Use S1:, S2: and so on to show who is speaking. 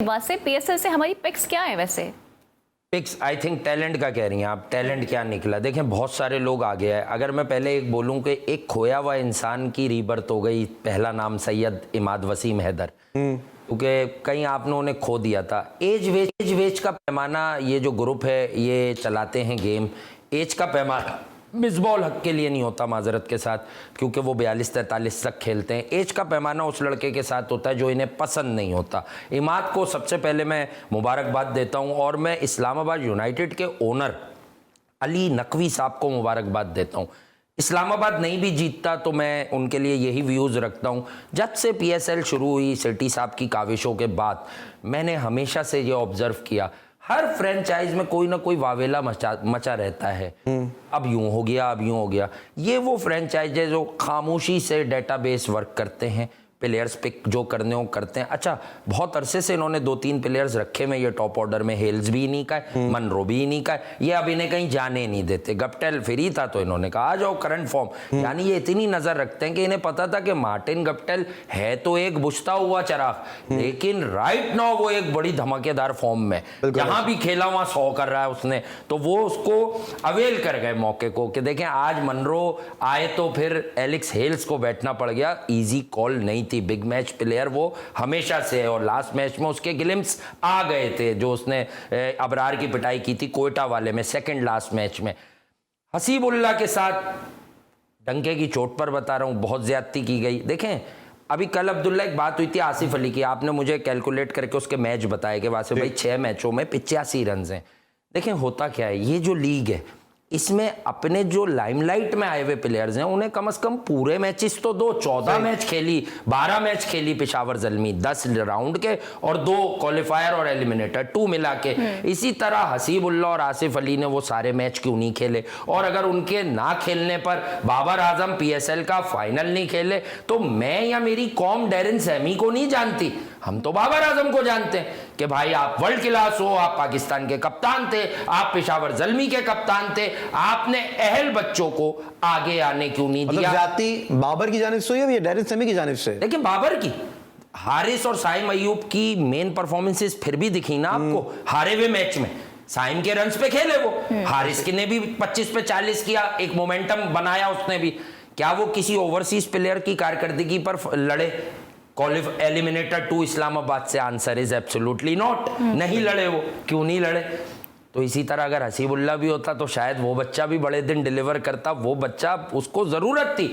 S1: बात से पीएसएल से हमारी पिक्स क्या है वैसे?
S2: पिक्स आई थिंक टैलेंट का कह रही हैं आप, टैलेंट क्या निकला। देखें बहुत सारे लोग आ गए हैं। अगर मैं पहले एक बोलूं कि एक खोया हुआ इंसान की रीबर्थ हो गई, पहला नाम सैयद इमाद वसीम हैदर, क्योंकि कहीं आपने उन्हें खो दिया था। एज वेज का पैमाना, ये जो ग्रुप है ये चलाते हैं गेम, एज का पैमाना मिसबॉल हक के लिए नहीं होता, माजरत के साथ, क्योंकि वो 42-43 तक खेलते हैं। एज का पैमाना उस लड़के के साथ होता है जो इन्हें पसंद नहीं होता। इमाद को सबसे पहले मैं मुबारकबाद देता हूं और मैं इस्लामाबाद यूनाइटेड के ओनर अली नकवी साहब को मुबारकबाद देता हूं। इस्लामाबाद नहीं भी जीतता तो मैं उनके लिए यही व्यूज़ रखता हूं। जब से पीएसएल शुरू हुई सिटी साहब की काविशों के बाद, मैंने हमेशा से ये ऑब्जर्व किया, हर फ्रेंचाइज में कोई ना कोई वावेला मचा रहता है। अब यूं हो गया, अब यूं हो गया। ये वो फ्रेंचाइज है जो खामोशी से डेटाबेस वर्क करते हैं, प्लेयर्स पिक जो करने हो करते हैं। अच्छा, बहुत अरसे से इन्होंने 2-3 प्लेयर्स रखे में, ये टॉप ऑर्डर में हेल्स भी इन्हीं का है, मनरो भी इन्हीं का है। ये अब इन्हें कहीं जाने नहीं देते। गप्टेल फ्री था तो इन्होंने कहा आ जाओ करंट फॉर्म। यानी ये इतनी नजर रखते हैं कि इन्हें पता था कि मार्टिन गप्टेल है तो एक बुझता हुआ चिराग, लेकिन राइट नाउ वो एक बड़ी धमाकेदार फॉर्म में, जहां भी खेला वहां 100 कर रहा है उसने। तो वो उसको अवेल कर गए मौके को कि देखें आज मनरो आए तो फिर एलेक्स हेल्स को बैठना पड़ गया। इजी कॉल नहीं थी, बिग मैच प्लेयर वो हमेशा से है। और लास्ट मैच में उसके ग्लिम्स आ गए थे जो उसने अबरार की पिटाई की थी कोयटा वाले में, सेकंड लास्ट मैच में। हसीबुल्लाह के साथ डंके की चोट पर बता रहा हूं, बहुत ज्यादती की गई। देखें अभी कल अब्दुल्ला एक बात हुई थी आसिफ अली की, आपने मुझे कैलकुलेट करके उसके मैच बताए कि वासिफ भाई 6 मैचों में 85 रन हैं। देखें होता क्या है, ये जो लीग है इसमें अपने जो लाइमलाइट में आए हुए प्लेयर्स हैं उन्हें कम से कम पूरे मैचेस तो दो। 14 मैच खेली, 12 मैच खेली पेशावर ज़ल्मी, 10 राउंड के और 2 क्वालिफायर और एलिमिनेटर 2 मिला के। इसी तरह हसीबुल्लाह और आसिफ अली ने वो सारे मैच क्यों नहीं खेले? और अगर उनके ना खेलने पर बाबर आजम पीएसएल का फाइनल नहीं खेले तो मैं या मेरी कौम डैरेन सैमी को नहीं जानती, हम तो बाबर आजम को जानते हैं कि भाई आप वर्ल्ड क्लास हो, आप पाकिस्तान के कप्तान थे, आप पेशावर ज़ल्मी के कप्तान थे, आपने अहल बच्चों को आगे आने क्यों नहीं दिया?
S3: जाती बाबर की जानिब से या डैरेन सैमी की जानिब से?
S2: लेकिन बाबर की, हारिस और साइम अयूब की मेन परफॉर्मेंसेस फिर भी दिखी ना आपको हारे हुए मैच में। साइम के रन्स पे खेले वो, हारिस ने भी 25 पे 40 किया, एक मोमेंटम बनाया उसने भी। क्या वो किसी ओवरसीज प्लेयर की कारकर्दगी पर लड़े? एलिमिनेटर 2 इस्लामाबाद से, आंसर इज एब्सोल्युटली नॉट। नहीं लड़े वो, क्यों नहीं लड़े? तो इसी तरह अगर हसीबुल्लाह भी होता तो शायद वो बच्चा भी बड़े दिन डिलीवर करता। वो बच्चा, उसको जरूरत थी